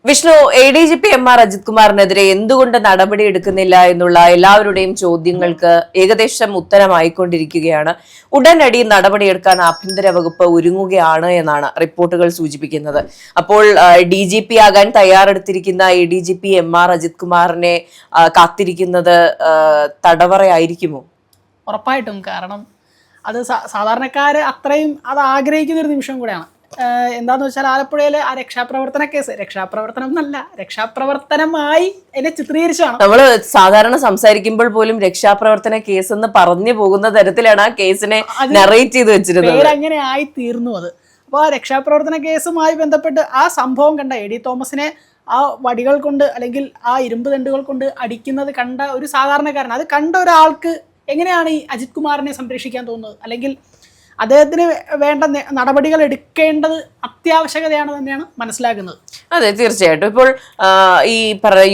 Vishnu, ADGP MR Ajith കുമാറിനെതിരെ എന്തുകൊണ്ട് നടപടി എടുക്കുന്നില്ല എന്നുള്ള എല്ലാവരുടെയും ചോദ്യങ്ങൾക്ക് ഏകദേശം ഉത്തരമായിക്കൊണ്ടിരിക്കുകയാണ്. ഉടനടി നടപടിയെടുക്കാൻ ആഭ്യന്തര വകുപ്പ് ഒരുങ്ങുകയാണ് എന്നാണ് റിപ്പോർട്ടുകൾ സൂചിപ്പിക്കുന്നത്. അപ്പോൾ DGP ആകാൻ തയ്യാറെടുത്തിരിക്കുന്ന ADGP MR അജിത് കുമാറിനെ കാത്തിരിക്കുന്നത് തടവറയായിരിക്കുമോ? ഉറപ്പായിട്ടും. കാരണം അത് സാധാരണക്കാര് അത്രയും അത് ആഗ്രഹിക്കുന്ന ഒരു നിമിഷം കൂടെയാണ്. എന്താന്ന് വെച്ചാൽ ആലപ്പുഴയിലെ ആ രക്ഷാപ്രവർത്തന കേസ് രക്ഷാപ്രവർത്തനം എന്നല്ല, രക്ഷാപ്രവർത്തനമായി എന്നെ ചിത്രീകരിച്ചാണ്. നമ്മള് സാധാരണ സംസാരിക്കുമ്പോൾ പോലും രക്ഷാപ്രവർത്തന കേസ് എന്ന് പറഞ്ഞു പോകുന്ന തരത്തിലാണ് ആ കേസിനെ നറേറ്റ് ചെയ്ത് വെച്ചിരുന്നത്. അങ്ങനെ ആയി തീർന്നു അത്. അപ്പോൾ ആ രക്ഷാപ്രവർത്തന കേസുമായി ബന്ധപ്പെട്ട് ആ സംഭവം കണ്ട AD തോമസിനെ ആ വടികൾ കൊണ്ട് അല്ലെങ്കിൽ ആ ഇരുമ്പ് ദണ്ടുകൾ കൊണ്ട് അടിക്കുന്നത് കണ്ട ഒരു സാധാരണക്കാരൻ, അത് കണ്ട ഒരാൾക്ക് എങ്ങനെയാണ് ഈ അജിത് കുമാറിനെ സംരക്ഷിക്കാൻ തോന്നുന്നത്? അല്ലെങ്കിൽ അദ്ദേഹത്തിന് വേണ്ട നടപടികൾ എടുക്കേണ്ടത് അത്യാവശ്യകതയാണ് തന്നെയാണ് മനസ്സിലാക്കുന്നത്. അതെ, തീർച്ചയായിട്ടും. ഇപ്പോൾ ഈ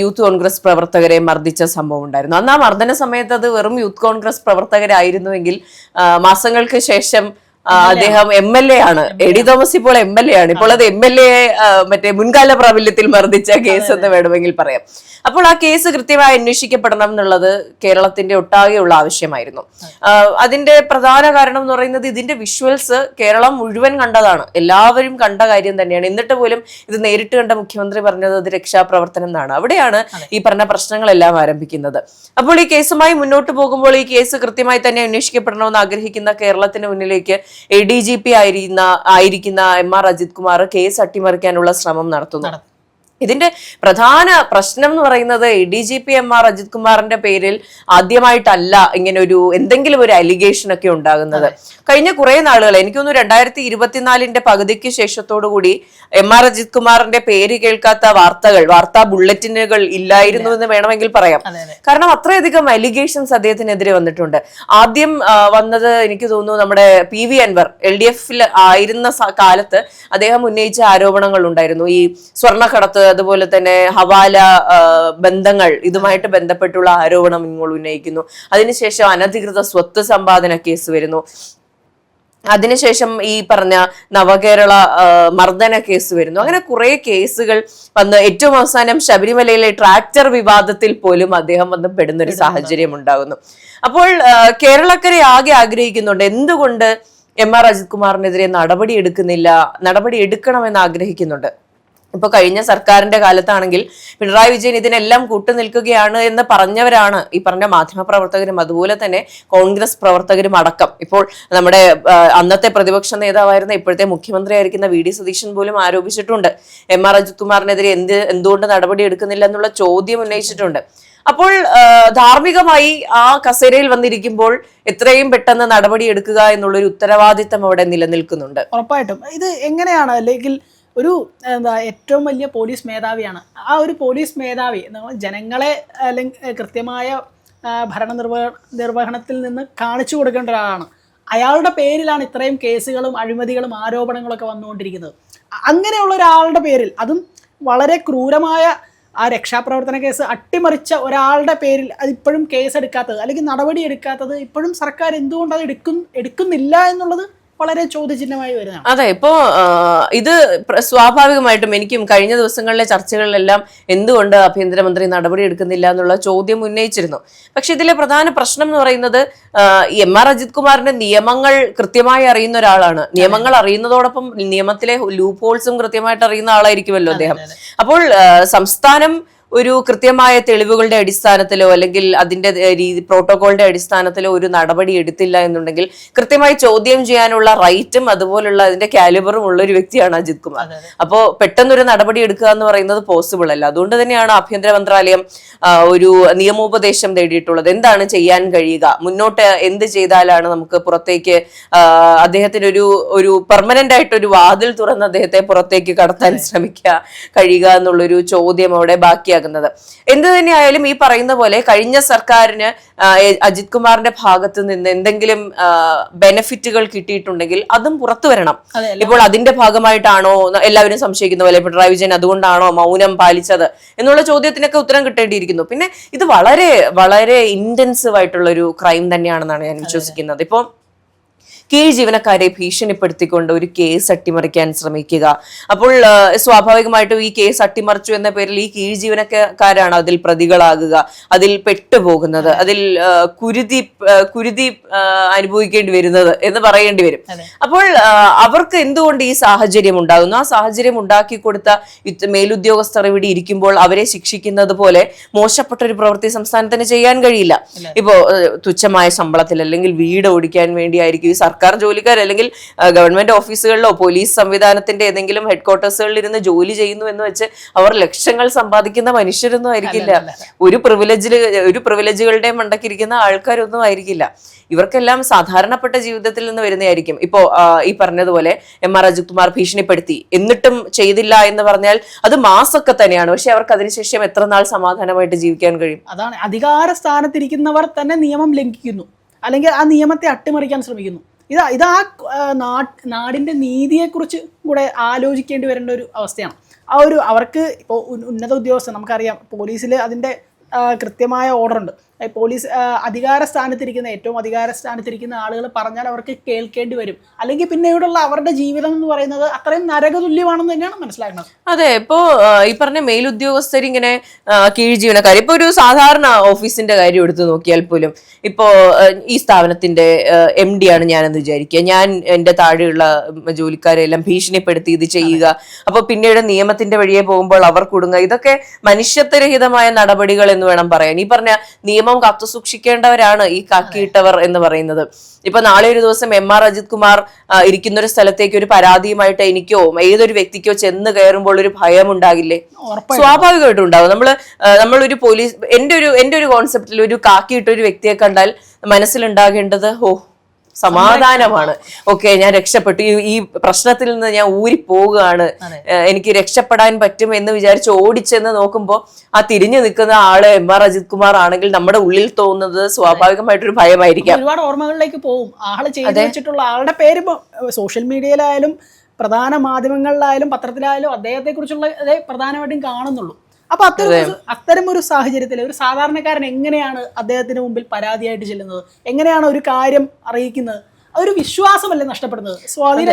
യൂത്ത് കോൺഗ്രസ് പ്രവർത്തകരെ മർദ്ദിച്ച സംഭവം ഉണ്ടായിരുന്നു. അന്ന് ആ മർദ്ദന സമയത്ത് അത് വെറും യൂത്ത് കോൺഗ്രസ് പ്രവർത്തകരായിരുന്നുവെങ്കിൽ മാസങ്ങൾക്ക് ശേഷം അദ്ദേഹം MLA ആണ്. AD തോമസ് ഇപ്പോൾ MLA ആണ്. ഇപ്പോൾ അത് MLA മറ്റേ മുൻകാല പ്രാബല്യത്തിൽ മർദ്ദിച്ച കേസ് എന്ന് വേണമെങ്കിൽ പറയാം. അപ്പോൾ ആ കേസ് കൃത്യമായി അന്വേഷിക്കപ്പെടണം എന്നുള്ളത് കേരളത്തിന്റെ ഒട്ടാകെയുള്ള ആവശ്യമായിരുന്നു. അതിന്റെ പ്രധാന കാരണം എന്ന് പറയുന്നത് ഇതിന്റെ വിഷ്വൽസ് കേരളം മുഴുവൻ കണ്ടതാണ്, എല്ലാവരും കണ്ട കാര്യം തന്നെയാണ്. എന്നിട്ട് പോലും ഇത് നേരിട്ട് കണ്ട മുഖ്യമന്ത്രി പറഞ്ഞത് അത് രക്ഷാപ്രവർത്തനം എന്നാണ്. അവിടെയാണ് ഈ പറഞ്ഞ പ്രശ്നങ്ങളെല്ലാം ആരംഭിക്കുന്നത്. അപ്പോൾ ഈ കേസുമായി മുന്നോട്ട് പോകുമ്പോൾ ഈ കേസ് കൃത്യമായി തന്നെ അന്വേഷിക്കപ്പെടണമെന്ന് ആഗ്രഹിക്കുന്ന കേരളത്തിന് മുന്നിലേക്ക് ADGP ആയിരിക്കുന്ന MR അജിത് കുമാർ കേസ് അട്ടിമറിക്കാനുള്ള ശ്രമം നടത്തുന്നു. ഇതിന്റെ പ്രധാന പ്രശ്നം എന്ന് പറയുന്നത് ADGP MR അജിത് കുമാറിന്റെ പേരിൽ ആദ്യമായിട്ടല്ല ഇങ്ങനെ എന്തെങ്കിലും ഒരു അലിഗേഷൻ ഒക്കെ ഉണ്ടാകുന്നത്. കഴിഞ്ഞ കുറെ നാളുകൾ, എനിക്ക് തോന്നുന്നു 2024 പകുതിക്ക് ശേഷത്തോടുകൂടി MR അജിത് കുമാറിന്റെ പേര് കേൾക്കാത്ത വാർത്താ ബുള്ളറ്റിനുകൾ ഇല്ലായിരുന്നു എന്ന് വേണമെങ്കിൽ പറയാം. കാരണം അത്രയധികം അലിഗേഷൻസ് അദ്ദേഹത്തിനെതിരെ വന്നിട്ടുണ്ട്. ആദ്യം വന്നത് എനിക്ക് തോന്നുന്നു നമ്മുടെ PV അൻവർ LDF ആയിരുന്ന കാലത്ത് അദ്ദേഹം ഉന്നയിച്ച ആരോപണങ്ങൾ ഉണ്ടായിരുന്നു. ഈ സ്വർണ്ണക്കടത്ത്, അതുപോലെ തന്നെ ഹവാല ബന്ധങ്ങൾ, ഇതുമായിട്ട് ബന്ധപ്പെട്ടുള്ള ആരോപണം നിങ്ങൾ ഉന്നയിക്കുന്നു. അതിനുശേഷം അനധികൃത സ്വത്ത് സമ്പാദന കേസ് വരുന്നു. അതിനുശേഷം ഈ പറഞ്ഞ നവകേരള മർദ്ദന കേസ് വരുന്നു. അങ്ങനെ കുറെ കേസുകൾ വന്ന് ഏറ്റവും അവസാനം ശബരിമലയിലെ ട്രാക്ടർ വിവാദത്തിൽ പോലും അദ്ദേഹം വന്ന് പെടുന്ന ഒരു സാഹചര്യം ഉണ്ടാകുന്നു. അപ്പോൾ കേരളക്കരെ ആകെ ആഗ്രഹിക്കുന്നുണ്ട് എന്തുകൊണ്ട് MR അജിത് കുമാറിനെതിരെ നടപടി എടുക്കണമെന്ന് ആഗ്രഹിക്കുന്നുണ്ട്. ഇപ്പൊ കഴിഞ്ഞ സർക്കാരിന്റെ കാലത്താണെങ്കിൽ പിണറായി വിജയൻ ഇതിനെല്ലാം കൂട്ടുനിൽക്കുകയാണ് എന്ന് പറഞ്ഞവരാണ് ഈ പറഞ്ഞ മാധ്യമപ്രവർത്തകരും അതുപോലെ തന്നെ കോൺഗ്രസ് പ്രവർത്തകരും അടക്കം. ഇപ്പോൾ നമ്മുടെ അന്നത്തെ പ്രതിപക്ഷ നേതാവായിരുന്ന ഇപ്പോഴത്തെ മുഖ്യമന്ത്രി ആയിരിക്കുന്ന VD സതീശൻ പോലും ആരോപിച്ചിട്ടുണ്ട് MR അജിത് കുമാറിനെതിരെ എന്തുകൊണ്ട് നടപടി എടുക്കുന്നില്ല എന്നുള്ള ചോദ്യം ഉന്നയിച്ചിട്ടുണ്ട്. അപ്പോൾ ധാർമ്മികമായി ആ കസേരയിൽ വന്നിരിക്കുമ്പോൾ എത്രയും പെട്ടെന്ന് നടപടി എടുക്കുക എന്നുള്ളൊരു ഉത്തരവാദിത്തം അവിടെ നിലനിൽക്കുന്നുണ്ട്. ഉറപ്പായിട്ടും ഇത് എങ്ങനെയാണ്, അല്ലെങ്കിൽ ഒരു ഏറ്റവും വലിയ പോലീസ് മേധാവിയാണ്. ആ ഒരു പോലീസ് മേധാവി ജനങ്ങളെ അല്ലെങ്കിൽ കൃത്യമായ നിർവഹണത്തിൽ നിന്ന് കാണിച്ചു കൊടുക്കേണ്ട ഒരാളാണ്. അയാളുടെ പേരിലാണ് ഇത്രയും കേസുകളും അഴിമതികളും ആരോപണങ്ങളൊക്കെ വന്നുകൊണ്ടിരിക്കുന്നത്. അങ്ങനെയുള്ള ഒരാളുടെ പേരിൽ, അതും വളരെ ക്രൂരമായ ആ രക്ഷാപ്രവർത്തന കേസ് അട്ടിമറിച്ച ഒരാളുടെ പേരിൽ അതിപ്പോഴും കേസെടുക്കാത്തത് അല്ലെങ്കിൽ നടപടി എടുക്കാത്തത് ഇപ്പോഴും സർക്കാർ എന്തുകൊണ്ട് അത് എടുക്കുന്നില്ല എന്നുള്ളത് വളരെ ചോദ്യചിഹ്നമായി വരുന്നതാണ്. അതെ, ഇപ്പോ ഇത് സ്വാഭാവികമായിട്ടും എനിക്കും കഴിഞ്ഞ ദിവസങ്ങളിലെ ചർച്ചകളിലെല്ലാം എന്തുകൊണ്ട് ആഭ്യന്തരമന്ത്രി നടപടി എടുക്കുന്നില്ല എന്നുള്ള ചോദ്യം ഉന്നയിച്ചിരുന്നു. പക്ഷെ ഇതിലെ പ്രധാന പ്രശ്നം എന്ന് പറയുന്നത് MR അജിത് കുമാറിന്റെ നിയമങ്ങൾ കൃത്യമായി അറിയുന്ന ഒരാളാണ്. നിയമങ്ങൾ അറിയുന്നതോടൊപ്പം നിയമത്തിലെ ലൂപ്പ് ഹോൾസും കൃത്യമായിട്ട് അറിയുന്ന ആളായിരിക്കുമല്ലോ അദ്ദേഹം. അപ്പോൾ സംസ്ഥാനം ഒരു കൃത്യമായ തെളിവുകളുടെ അടിസ്ഥാനത്തിലോ അല്ലെങ്കിൽ അതിന്റെ പ്രോട്ടോകോളിന്റെ അടിസ്ഥാനത്തിലോ ഒരു നടപടി എടുത്തില്ല എന്നുണ്ടെങ്കിൽ കൃത്യമായി ചോദ്യം ചെയ്യാനുള്ള റൈറ്റും അതുപോലുള്ള അതിന്റെ കാലിബറും ഉള്ള ഒരു വ്യക്തിയാണ് അജിത് കുമാർ. അപ്പോ പെട്ടെന്നൊരു നടപടി എടുക്കുക എന്ന് പറയുന്നത് പോസിബിൾ അല്ല. അതുകൊണ്ട് തന്നെയാണ് ആഭ്യന്തര മന്ത്രാലയം ഒരു നിയമോപദേശം തേടിയിട്ടുള്ളത്. എന്താണ് ചെയ്യാൻ കഴിയുക, മുന്നോട്ട് എന്ത് ചെയ്താലാണ് നമുക്ക് പുറത്തേക്ക് അദ്ദേഹത്തിന് ഒരു പെർമനന്റ് ആയിട്ടൊരു വാതിൽ തുറന്ന് അദ്ദേഹത്തെ പുറത്തേക്ക് കടത്താൻ കഴിയുക എന്നുള്ളൊരു ചോദ്യം അവിടെ ബാക്കിയാകും. എന്ത് തന്നെയായാലും ഈ പറയുന്ന പോലെ കഴിഞ്ഞ സർക്കാരിന് അജിത് കുമാറിന്റെ ഭാഗത്ത് നിന്ന് എന്തെങ്കിലും ബെനിഫിറ്റുകൾ കിട്ടിയിട്ടുണ്ടെങ്കിൽ അതും പുറത്തു വരണം. ഇപ്പോൾ അതിന്റെ ഭാഗമായിട്ടാണോ എല്ലാവരും സംശയിക്കുന്ന പോലെ പിണറായി വിജയൻ അതുകൊണ്ടാണോ മൗനം പാലിച്ചത് എന്നുള്ള ചോദ്യത്തിനൊക്കെ ഉത്തരം കിട്ടേണ്ടിയിരിക്കുന്നു. പിന്നെ ഇത് വളരെ വളരെ ഇന്റൻസീവ് ആയിട്ടുള്ള ഒരു ക്രൈം തന്നെയാണെന്നാണ് ഞാൻ വിശ്വസിക്കുന്നത്. ഇപ്പൊ കീഴ് ജീവനക്കാരെ ഭീഷണിപ്പെടുത്തിക്കൊണ്ട് ഒരു കേസ് അട്ടിമറിക്കാൻ ശ്രമിക്കുക. അപ്പോൾ സ്വാഭാവികമായിട്ടും ഈ കേസ് അട്ടിമറിച്ചു എന്ന പേരിൽ ഈ കീഴ് ജീവനക്കാരാണ് അതിൽ പ്രതികളാകുക, അതിൽ പെട്ടുപോകുന്നത്, അതിൽ കുരുതി അനുഭവിക്കേണ്ടി വരുന്നത് എന്ന് പറയേണ്ടി വരും. അപ്പോൾ അവർക്ക് എന്തുകൊണ്ട് ഈ സാഹചര്യം ഉണ്ടാകുന്നു? ആ സാഹചര്യം ഉണ്ടാക്കി കൊടുത്ത മേലുദ്യോഗസ്ഥർ ഇവിടെ ഇരിക്കുമ്പോൾ അവരെ ശിക്ഷിക്കുന്നത് പോലെ മോശപ്പെട്ട ഒരു പ്രവൃത്തി സംസ്ഥാനത്തിന് ചെയ്യാൻ കഴിയില്ല. ഇപ്പോ തുച്ഛമായ ശമ്പളത്തിൽ അല്ലെങ്കിൽ വീട് ഓടിക്കാൻ വേണ്ടിയായിരിക്കും ഈ സർക്കാർ ജോലിക്കാർ അല്ലെങ്കിൽ ഗവൺമെന്റ് ഓഫീസുകളിലോ പോലീസ് സംവിധാനത്തിന്റെ ഏതെങ്കിലും ഹെഡ് ക്വാർട്ടേഴ്സുകളിൽ ഇരുന്ന് ജോലി ചെയ്യുന്നു എന്ന് വെച്ച് അവർ ലക്ഷങ്ങൾ സമ്പാദിക്കുന്ന മനുഷ്യരൊന്നും ആയിരിക്കില്ല. ഒരു പ്രിവിലേജുകളുടെ മണ്ടക്കിരിക്കുന്ന ആൾക്കാരൊന്നും ആയിരിക്കില്ല. ഇവർക്കെല്ലാം സാധാരണപ്പെട്ട ജീവിതത്തിൽ നിന്ന് വരുന്നതായിരിക്കും. ഇപ്പോ ഈ പറഞ്ഞതുപോലെ MR അജിത് കുമാർ ഭീഷണിപ്പെടുത്തി എന്നിട്ടും ചെയ്തില്ല എന്ന് പറഞ്ഞാൽ അത് മാസമൊക്കെ തന്നെയാണ്. പക്ഷെ അവർക്ക് അതിനുശേഷം എത്ര നാൾ സമാധാനമായിട്ട് ജീവിക്കാൻ കഴിയും? അതാണ്, അധികാര സ്ഥാനത്തിരിക്കുന്നവർ തന്നെ നിയമം ലംഘിക്കുന്നു, അല്ലെങ്കിൽ ആ നിയമത്തെ അട്ടിമറിക്കാൻ ശ്രമിക്കുന്നു. ഇത് ആ നാടിന്റെ നീതിയെക്കുറിച്ച് കൂടെ ആലോചിക്കേണ്ടി വരേണ്ട ഒരു അവസ്ഥയാണ്. അവർക്ക് ഇപ്പോൾ ഉന്നത ഉദ്യോഗസ്ഥർ, നമുക്കറിയാം പോലീസിൽ അതിന്റെ കൃത്യമായ ഓർഡർ ഉണ്ട്. പോലീസ് ഏറ്റവും അധികാര സ്ഥാനത്തിരിക്കുന്ന ആളുകൾ പറഞ്ഞാൽ അവർക്ക് കേൾക്കേണ്ടി വരും. അല്ലെങ്കിൽ പിന്നീടുള്ള അവരുടെ ജീവിതം എന്ന് പറയുന്നത് അത്രയും നരകതുല്യമാണെന്ന് തന്നെയാണ് മനസ്സിലാക്കുന്നത്. അതെ, ഇപ്പോ ഈ പറഞ്ഞ മേലുദ്യോഗസ്ഥരിങ്ങനെ കീഴ് ജീവനക്കാർ, ഇപ്പൊ ഒരു സാധാരണ ഓഫീസിന്റെ കാര്യം എടുത്തു നോക്കിയാൽ പോലും, ഇപ്പോ ഈ സ്ഥാപനത്തിന്റെ MD ആണ് ഞാനെന്ന് വിചാരിക്കുക. ഞാൻ എന്റെ താഴെയുള്ള ജോലിക്കാരെല്ലാം ഭീഷണിപ്പെടുത്തി ഇത് ചെയ്യുക. അപ്പൊ പിന്നീട് നിയമത്തിന്റെ വഴിയെ പോകുമ്പോൾ അവർ കുടുങ്ങുക. ഇതൊക്കെ മനുഷ്യത്വരഹിതമായ നടപടികൾ എന്ന് വേണം പറയാൻ. ഈ പറഞ്ഞ നിയമം കാത്തു സൂക്ഷിക്കേണ്ടവരാണ് ഈ കാക്കിയിട്ടവർ എന്ന് പറയുന്നത്. ഇപ്പൊ നാളെ ഒരു ദിവസം MR അജിത് കുമാർ ഇരിക്കുന്ന ഒരു സ്ഥലത്തേക്ക് ഒരു പരാതിയുമായിട്ട് എനിക്കോ ഏതൊരു വ്യക്തിക്കോ ചെന്ന് കയറുമ്പോൾ ഒരു ഭയം ഉണ്ടാകില്ലേ? സ്വാഭാവികമായിട്ടും ഉണ്ടാവും. നമ്മളൊരു പോലീസ്, എന്റെ ഒരു കോൺസെപ്റ്റിൽ ഒരു കാക്കിയിട്ട ഒരു വ്യക്തിയെ കണ്ടാൽ മനസ്സിലുണ്ടാകേണ്ടത് സമാധാനമാണ്. ഓക്കെ, ഞാൻ രക്ഷപ്പെട്ടു, ഈ പ്രശ്നത്തിൽ നിന്ന് ഞാൻ ഊരി പോവുകയാണ്, എനിക്ക് രക്ഷപ്പെടാൻ പറ്റും എന്ന് വിചാരിച്ച് ഓടിച്ചെന്ന് നോക്കുമ്പോൾ ആ തിരിഞ്ഞു നിൽക്കുന്ന ആള് MR അജിത് കുമാർ ആണെങ്കിൽ നമ്മുടെ ഉള്ളിൽ തോന്നുന്നത് സ്വാഭാവികമായിട്ടൊരു ഭയമായിരിക്കാം. ഒരുപാട് ഓർമ്മകളിലേക്ക് പോകും. ആള് ചെയ്തു വെച്ചിട്ടുള്ള ആളുടെ പേര് സോഷ്യൽ മീഡിയയിലായാലും പ്രധാന മാധ്യമങ്ങളിലായാലും പത്രത്തിലായാലും അദ്ദേഹത്തെ കുറിച്ചുള്ള പ്രധാനമായിട്ടും കാണുന്നുള്ളൂ. അപ്പൊ അത്തരം ഒരു സാഹചര്യത്തിൽ ഒരു സാധാരണക്കാരൻ എങ്ങനെയാണ് അദ്ദേഹത്തിന് മുമ്പിൽ പരാതിയായിട്ട് ചെല്ലുന്നത്? എങ്ങനെയാണ് ഒരു കാര്യം അറിയിക്കുന്നത്? അതൊരു വിശ്വാസമല്ലേ നഷ്ടപ്പെടുന്നത്? സ്വാധീന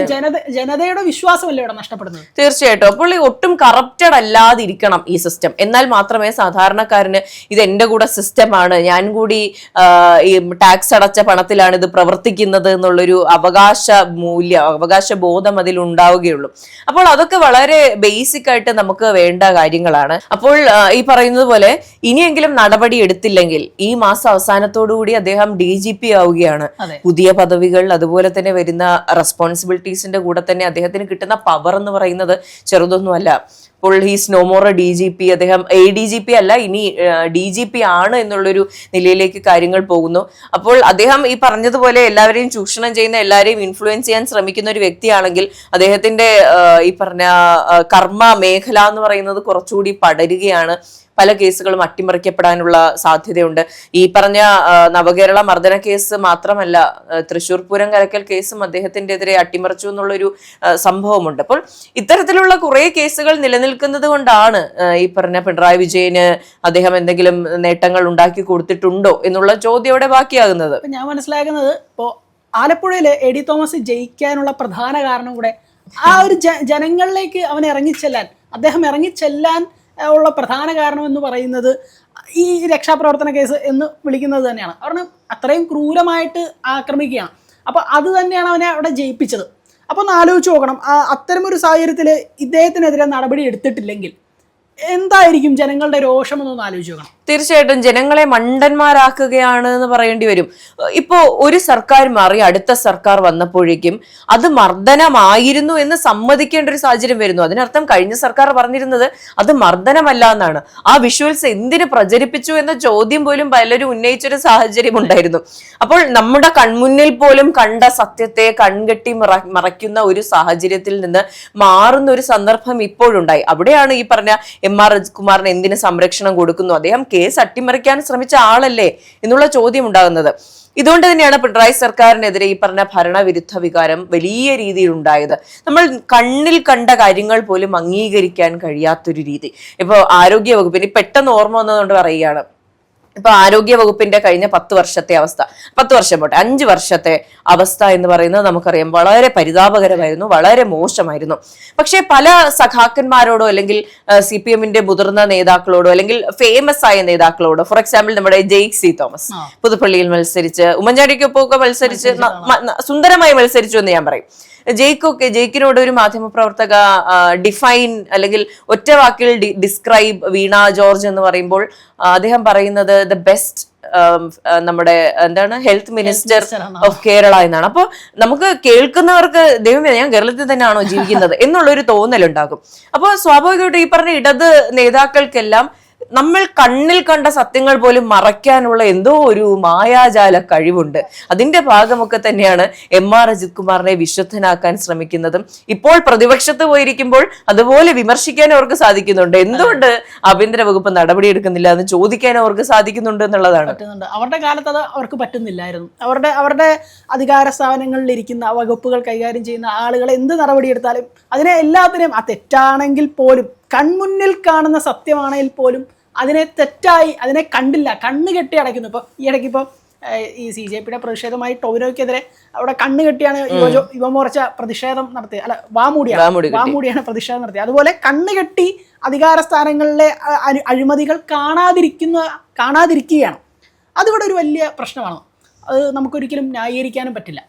ജനതയുടെ വിശ്വാസമല്ലേ ഇവിടെ നഷ്ടപ്പെടുന്നത്? തീർച്ചയായിട്ടും. അപ്പോൾ ഒട്ടും കറപ്റ്റഡ് അല്ലാതിരിക്കണം ഈ സിസ്റ്റം. എന്നാൽ മാത്രമേ സാധാരണക്കാരന് ഇത് എന്റെ കൂടെ സിസ്റ്റമാണ്, ഞാൻ കൂടി ഈ ടാക്സ് അടച്ച പണത്തിലാണ് ഇത് പ്രവർത്തിക്കുന്നത് എന്നുള്ളൊരു അവകാശ ബോധം അതിൽ ഉണ്ടാവുകയുള്ളൂ. അപ്പോൾ അതൊക്കെ വളരെ ബേസിക് ആയിട്ട് നമുക്ക് വേണ്ട കാര്യങ്ങളാണ്. അപ്പോൾ ഈ പറയുന്നത് പോലെ ഇനിയെങ്കിലും നടപടി എടുത്തില്ലെങ്കിൽ ഈ മാസം അവസാനത്തോടുകൂടി അദ്ദേഹം DGP ആവുകയാണ്. പുതിയ പദവികൾ, അതുപോലെ തന്നെ വരുന്ന റെസ്പോൺസിബിലിറ്റീസിന്റെ കൂടെ തന്നെ അദ്ദേഹത്തിന് കിട്ടുന്ന പവർ എന്ന് പറയുന്നത് ചെറുതൊന്നുമല്ല. ഇപ്പോൾ ഹീസ് നോ മോർ DGP, അദ്ദേഹം ADGP അല്ല, ഇനി DGP ആണ് എന്നുള്ളൊരു നിലയിലേക്ക് കാര്യങ്ങൾ പോകുന്നു. അപ്പോൾ അദ്ദേഹം ഈ പറഞ്ഞതുപോലെ എല്ലാവരെയും ചൂഷണം ചെയ്യുന്ന, എല്ലാവരെയും ഇൻഫ്ലുവൻസ് ചെയ്യാൻ ശ്രമിക്കുന്ന ഒരു വ്യക്തിയാണെങ്കിൽ അദ്ദേഹത്തിന്റെ ഈ പറഞ്ഞ കർമ്മ മേഖല എന്ന് പറയുന്നത് കുറച്ചുകൂടി പടരുകയാണ്. പല കേസുകളും അട്ടിമറിക്കപ്പെടാനുള്ള സാധ്യതയുണ്ട്. ഈ പറഞ്ഞ നവകേരള മർദ്ദന കേസ് മാത്രമല്ല, തൃശൂർ പൂരം കലക്കൽ കേസും അദ്ദേഹത്തിന്റെ എതിരെ അട്ടിമറിച്ചു എന്നുള്ളൊരു സംഭവമുണ്ട്. അപ്പോൾ ഇത്തരത്തിലുള്ള കുറെ കേസുകൾ നിലനിൽക്കുന്നത് കൊണ്ടാണ് ഈ പറഞ്ഞ പിണറായി വിജയന് അദ്ദേഹം എന്തെങ്കിലും നേട്ടങ്ങൾ ഉണ്ടാക്കി കൊടുത്തിട്ടുണ്ടോ എന്നുള്ള ചോദ്യം അവിടെ ബാക്കിയാകുന്നത്. ഞാൻ മനസ്സിലാക്കുന്നത് ഇപ്പോ ആലപ്പുഴയില് AD തോമസ് ജയിക്കാനുള്ള പ്രധാന കാരണം കൂടെ ആ ഒരു ജനങ്ങളിലേക്ക് അദ്ദേഹം ഇറങ്ങിച്ചെല്ലാൻ ഉള്ള പ്രധാന കാരണം എന്ന് പറയുന്നത് ഈ രക്ഷാപ്രവർത്തന കേസ് എന്ന് വിളിക്കുന്നത് തന്നെയാണ്. കാരണം അത്രയും ക്രൂരമായിട്ട് ആക്രമിക്കുകയാണ്. അപ്പോൾ അത് തന്നെയാണ് അവനെ അവിടെ ജയിപ്പിച്ചത്. അപ്പോൾ ഒന്ന് ആലോചിച്ച് നോക്കണം, അത്തരമൊരു സാഹചര്യത്തിൽ ഇദ്ദേഹത്തിനെതിരെ നടപടി എടുത്തിട്ടില്ലെങ്കിൽ എന്തായിരിക്കും ജനങ്ങളുടെ രോഷം എന്നൊന്ന് ആലോചിച്ച് നോക്കണം. തീർച്ചയായിട്ടും ജനങ്ങളെ മണ്ടന്മാരാക്കുകയാണ് എന്ന് പറയേണ്ടി വരും. ഇപ്പോ ഒരു സർക്കാർ മാറി അടുത്ത സർക്കാർ വന്നപ്പോഴേക്കും അത് മർദ്ദനമായിരുന്നു എന്ന് സമ്മതിക്കേണ്ട ഒരു സാഹചര്യം വരുന്നു. അതിനർത്ഥം കഴിഞ്ഞ സർക്കാർ പറഞ്ഞിരുന്നത് അത് മർദ്ദനമല്ല എന്നാണ്. ആ വിഷ്വൽസ് എന്തിനു പ്രചരിപ്പിച്ചു എന്ന ചോദ്യം പോലും പലരും ഉന്നയിച്ചൊരു സാഹചര്യം ഉണ്ടായിരുന്നു. അപ്പോൾ നമ്മുടെ കൺമുന്നിൽ പോലും കണ്ട സത്യത്തെ കൺകെട്ടി മറയ്ക്കുന്ന ഒരു സാഹചര്യത്തിൽ നിന്ന് മാറുന്ന ഒരു സന്ദർഭം ഇപ്പോഴുണ്ടായി. അവിടെയാണ് ഈ പറഞ്ഞ MR അജിത് കുമാറിന് എന്തിന് സംരക്ഷണം കൊടുക്കുന്നു, അദ്ദേഹം കേസ് അട്ടിമറിക്കാൻ ശ്രമിച്ച ആളല്ലേ എന്നുള്ള ചോദ്യം ഉണ്ടാകുന്നത്. ഇതുകൊണ്ട് തന്നെയാണ് പിണറായി സർക്കാരിനെതിരെ ഈ പറഞ്ഞ ഭരണവിരുദ്ധ വികാരം വലിയ രീതിയിൽ ഉണ്ടായത്. നമ്മൾ കണ്ണിൽ കണ്ട കാര്യങ്ങൾ പോലും അംഗീകരിക്കാൻ കഴിയാത്തൊരു രീതി. ഇപ്പൊ ആരോഗ്യ വകുപ്പിന് പെട്ടെന്ന് ഓർമ്മ വന്നതുകൊണ്ട് പറയുകയാണ്, ഇപ്പൊ ആരോഗ്യ വകുപ്പിന്റെ കഴിഞ്ഞ 10 വർഷത്തെ അവസ്ഥ, 10 വർഷം പോട്ടെ 5 വർഷത്തെ അവസ്ഥ എന്ന് പറയുന്നത് നമുക്കറിയാം വളരെ പരിതാപകരമായിരുന്നു, വളരെ മോശമായിരുന്നു. പക്ഷെ പല സഖാക്കന്മാരോടോ അല്ലെങ്കിൽ CPM-ന്റെ മുതിർന്ന നേതാക്കളോടോ അല്ലെങ്കിൽ ഫേമസ് ആയ നേതാക്കളോടോ, ഫോർ എക്സാമ്പിൾ നമ്മുടെ ജെയ്സി തോമസ് പുതുപ്പള്ളിയിൽ മത്സരിച്ച് ഉമ്മൻചാണ്ടിക്കൊപ്പമൊക്കെ മത്സരിച്ച് സുന്ദരമായി മത്സരിച്ചു എന്ന് ഞാൻ പറയും. ജെയ്ക്കിനോട് ഒരു മാധ്യമപ്രവർത്തക ഡിഫൈൻ അല്ലെങ്കിൽ ഒറ്റ വാക്കിൽ ഡിസ്ക്രൈബ് വീണ ജോർജ് എന്ന് പറയുമ്പോൾ അദ്ദേഹം പറയുന്നത് ദ ബെസ്റ്റ് നമ്മുടെ എന്താണ് ഹെൽത്ത് മിനിസ്റ്റർ ഓഫ് കേരള എന്നാണ്. അപ്പൊ നമുക്ക് കേൾക്കുന്നവർക്ക് ദൈവമേ ഞാൻ കേരളത്തിൽ തന്നെയാണോ ജീവിക്കുന്നത് എന്നുള്ളൊരു തോന്നലുണ്ടാകും. അപ്പൊ സ്വാഭാവികമായിട്ടും ഈ പറഞ്ഞ ഇടത് നേതാക്കൾക്കെല്ലാം നമ്മൾ കണ്ണിൽ കണ്ട സത്യങ്ങൾ പോലും മറയ്ക്കാനുള്ള എന്തോ ഒരു മായാജാല കഴിവുണ്ട്. അതിന്റെ ഭാഗമൊക്കെ തന്നെയാണ് MR അജിത് കുമാറിനെ വിശുദ്ധനാക്കാൻ ശ്രമിക്കുന്നതും. ഇപ്പോൾ പ്രതിപക്ഷത്ത് പോയിരിക്കുമ്പോൾ അതുപോലെ വിമർശിക്കാൻ അവർക്ക് സാധിക്കുന്നുണ്ട്. എന്തുകൊണ്ട് ആഭ്യന്തര വകുപ്പ് നടപടിയെടുക്കുന്നില്ല എന്ന് ചോദിക്കാൻ അവർക്ക് സാധിക്കുന്നുണ്ട് എന്നുള്ളതാണ്. അവരുടെ കാലത്ത് അത് അവർക്ക് പറ്റുന്നില്ലായിരുന്നു. അവരുടെ അധികാര സ്ഥാപനങ്ങളിൽ ഇരിക്കുന്ന വകുപ്പുകൾ കൈകാര്യം ചെയ്യുന്ന ആളുകൾ എന്ത് നടപടിയെടുത്താലും അതിനെ എല്ലാത്തിനെയും ആ തെറ്റാണെങ്കിൽ പോലും കൺമുന്നിൽ കാണുന്ന സത്യമാണെങ്കിൽ പോലും അതിനെ തെറ്റായി അതിനെ കണ്ടില്ല, കണ്ണ് കെട്ടി അടയ്ക്കുന്നു. ഇപ്പോൾ ഈ ഇടയ്ക്ക് ഇപ്പോൾ ഈ CJP-യുടെ പ്രതിഷേധമായി ടോവിനോയ്ക്കെതിരെ അവിടെ കണ്ണ് കെട്ടിയാണ് യുവമോർച്ച പ്രതിഷേധം നടത്തിയത്, അല്ല വാമൂടിയാണ് പ്രതിഷേധം നടത്തിയത്. അതുപോലെ കണ്ണ് കെട്ടി അധികാര സ്ഥാനങ്ങളിലെ അഴിമതികൾ കാണാതിരിക്കുകയാണ്. അതിവിടെ ഒരു വലിയ പ്രശ്നമാണ്. അത് നമുക്കൊരിക്കലും ന്യായീകരിക്കാനും പറ്റില്ല.